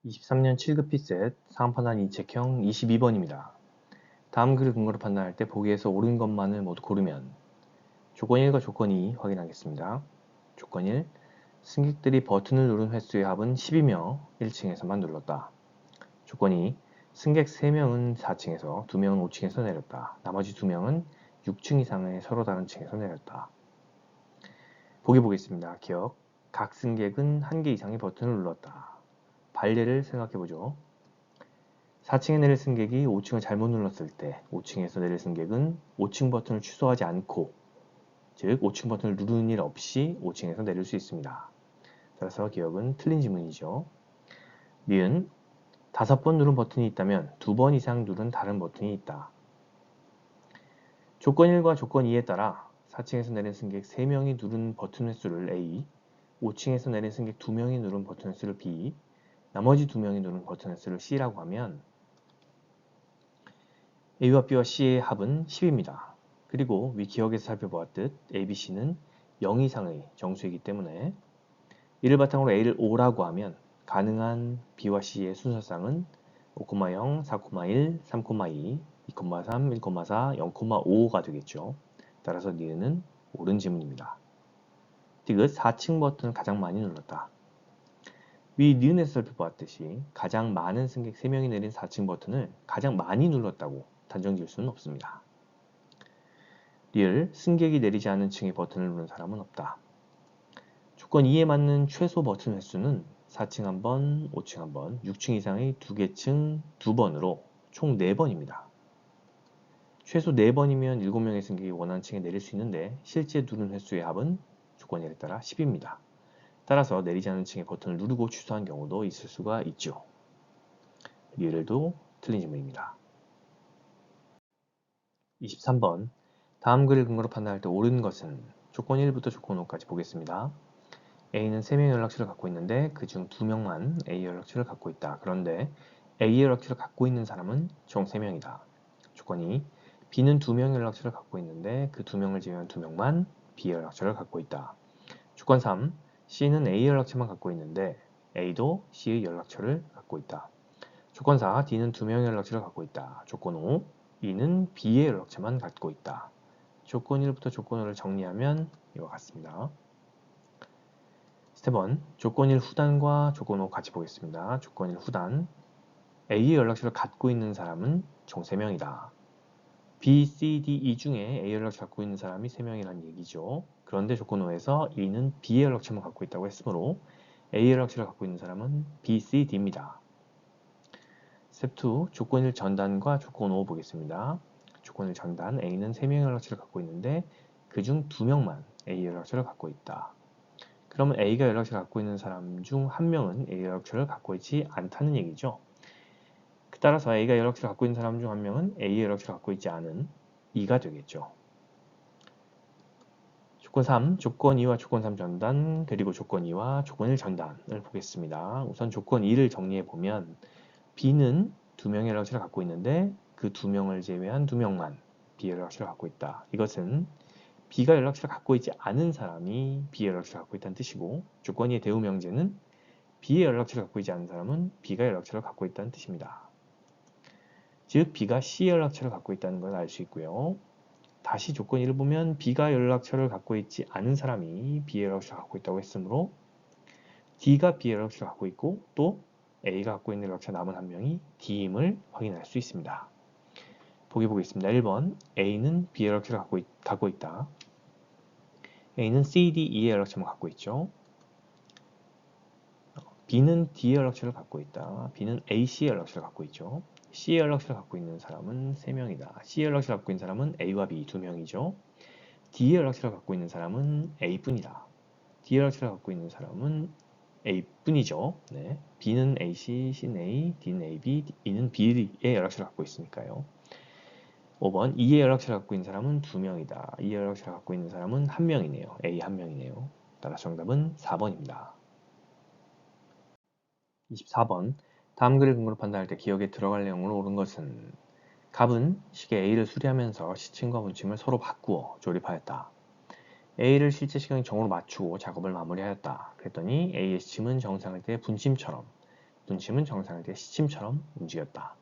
23년 7급 피셋 상판단 이책형 22번입니다. 다음 글을 근거로 판단할 때 보기에서 옳은 것만을 모두 고르면 조건 1과 조건 2 확인하겠습니다. 조건 1. 승객들이 버튼을 누른 횟수의 합은 10이며 1층에서만 눌렀다. 조건 2. 승객 3명은 4층에서 2명은 5층에서 내렸다. 나머지 2명은 6층 이상의 서로 다른 층에서 내렸다. 보기 보겠습니다. 기억. 각 승객은 1개 이상의 버튼을 눌렀다. 발례를 생각해보죠. 4층에 내릴 승객이 5층을 잘못 눌렀을 때 5층에서 내릴 승객은 5층 버튼을 취소하지 않고, 즉 5층 버튼을 누르는 일 없이 5층에서 내릴 수 있습니다. 따라서 기억은 틀린 지문이죠. 니은 5번 누른 버튼이 있다면 2번 이상 누른 다른 버튼이 있다. 조건 1과 조건 2에 따라 4층에서 내린 승객 3명이 누른 버튼 횟수를 A, 5층에서 내린 승객 2명이 누른 버튼 횟수를 B, 나머지 2명이 누른 버튼 횟수를 C라고 하면 A와 B와 C의 합은 10입니다. 그리고 위 기억에서 살펴보았듯 A, B, C는 0 이상의 정수이기 때문에 이를 바탕으로 A를 5라고 하면 가능한 B와 C의 순서상은 5,0, 4,1, 3,2, 2,3, 1,4, 0,5가 되겠죠. 따라서 니은은 옳은 지문입니다. 디귿 4층 버튼을 가장 많이 눌렀다. 위 니은에서 살펴보았듯이 가장 많은 승객 3명이 내린 4층 버튼을 가장 많이 눌렀다고 단정 지을 수는 없습니다. 리을 승객이 내리지 않은 층의 버튼을 누른 사람은 없다. 조건 2에 맞는 최소 버튼 횟수는 4층 1번, 5층 1번, 6층 이상의 2개 층 2번으로 총 4번입니다. 최소 4번이면 7명의 승객이 원하는 층에 내릴 수 있는데 실제 누른 횟수의 합은 조건 1에 따라 10입니다. 따라서 내리지 않은 층의 버튼을 누르고 취소한 경우도 있을 수가 있죠. 리을도 틀린 질문입니다. 23번 다음 글을 근거로 판단할 때 옳은 것은 조건 1부터 조건 5까지 보겠습니다. A는 3명의 연락처를 갖고 있는데 그중 2명만 A 연락처를 갖고 있다. 그런데 A 연락처를 갖고 있는 사람은 총 3명이다. 조건 2. B는 2명의 연락처를 갖고 있는데 그 2명을 제외한 2명만 B 연락처를 갖고 있다. 조건 3. C는 A 연락처만 갖고 있는데 A도 C의 연락처를 갖고 있다. 조건 4. D는 2명의 연락처를 갖고 있다. 조건 5. E는 B의 연락처만 갖고 있다. 조건 1부터 조건 5를 정리하면 이와 같습니다. 스텝 1. 조건 1 후단과 조건 5 같이 보겠습니다. 조건 1 후단. A의 연락처를 갖고 있는 사람은 총 3명이다. B, C, D, E 중에 A 연락처를 갖고 있는 사람이 3명이라는 얘기죠. 그런데 조건 5에서 E는 B의 연락처만 갖고 있다고 했으므로 A 연락처를 갖고 있는 사람은 B, C, D입니다. 스텝 2. 조건 1 전단과 조건 5 보겠습니다. 조건 1 전단. A는 3명의 연락처를 갖고 있는데 그중 2명만 A 연락처를 갖고 있다. 그러면 A가 연락처를 갖고 있는 사람 중 1명은 A 연락처를 갖고 있지 않다는 얘기죠. 따라서 A가 연락처를 갖고 있는 사람 중 1명은 A 연락처를 갖고 있지 않은 E가 되겠죠. 조건 3, 조건 2와 조건 3 전단, 그리고 조건 2와 조건 1 전단을 보겠습니다. 우선 조건 2를 정리해보면 B는 2명의 연락처를 갖고 있는데 그 2명을 제외한 2명만 B의 연락처를 갖고 있다. 이것은 B가 연락처를 갖고 있지 않은 사람이 B의 연락처를 갖고 있다는 뜻이고, 조건 2의 대우 명제는 B의 연락처를 갖고 있지 않은 사람은 B가 연락처를 갖고 있다는 뜻입니다. 즉 B가 C의 연락처를 갖고 있다는 걸 알 수 있고요. 다시 조건 1을 보면 B가 연락처를 갖고 있지 않은 사람이 B의 연락처를 갖고 있다고 했으므로 D가 B의 연락처를 갖고 있고 또 A가 갖고 있는 연락처 남은 1명이 D임을 확인할 수 있습니다. 보기 보겠습니다. 1번 A는 B의 연락처를 갖고 있다. A는 C, D, E의 연락처만 갖고 있죠. B는 D의 연락처를 갖고 있다. B는 A, C의 연락처를 갖고 있죠. C의 연락처를 갖고 있는 사람은 3명이다. C의 연락처를 갖고 있는 사람은 A와 B 2명이죠. D의 연락처를 갖고 있는 사람은 A뿐이다. D의 연락처를 갖고 있는 사람은 A뿐이죠. 네. B는 AC, C는 A, D는 AB, E는 B의 연락처를 갖고 있으니까요. 5번 E의 연락처를 갖고 있는 사람은 2명이다. E의 연락처를 갖고 있는 사람은 1명이네요. A 1명이네요. 따라서 정답은 4번입니다. 24번 다음 글을 근거로 판단할 때 기억에 들어갈 내용으로 옳은 것은 갑은 시계 A를 수리하면서 시침과 분침을 서로 바꾸어 조립하였다. A를 실제 시경 정으로 맞추고 작업을 마무리하였다. 그랬더니 A의 시침은 정상일 때 분침처럼 분침은 정상일 때 시침처럼 움직였다.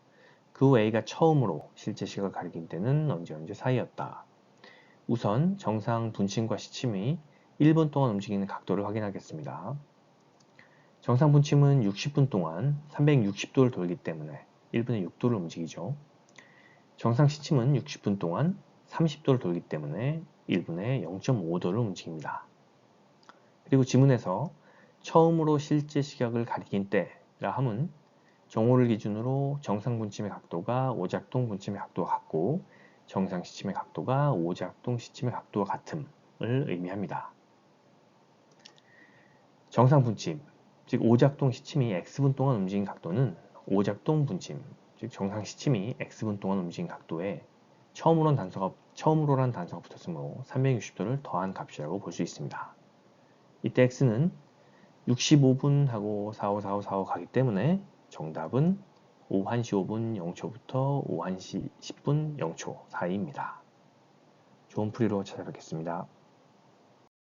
그 후 A가 처음으로 실제 시각을 가리킨 때는 언제 사이였다. 우선 정상 분침과 시침이 1분 동안 움직이는 각도를 확인하겠습니다. 정상 분침은 60분 동안 360도를 돌기 때문에 1분에 6도를 움직이죠. 정상 시침은 60분 동안 30도를 돌기 때문에 1분에 0.5도를 움직입니다. 그리고 지문에서 처음으로 실제 시각을 가리킨 때라 함은 정오를 기준으로 정상 분침의 각도가 오작동 분침의 각도와 같고 정상 시침의 각도가 오작동 시침의 각도와 같음을 의미합니다. 정상 분침, 즉 오작동 시침이 X분 동안 움직인 각도는 오작동 분침, 즉 정상 시침이 X분 동안 움직인 각도에 처음으로란 단서가 붙었으므로 360도를 더한 값이라고 볼 수 있습니다. 이때 X는 65분하고 454545 가기 때문에 정답은 오후 1시 5분 0초부터 오후 1시 10분 0초 사이입니다. 좋은 풀이로 찾아뵙겠습니다.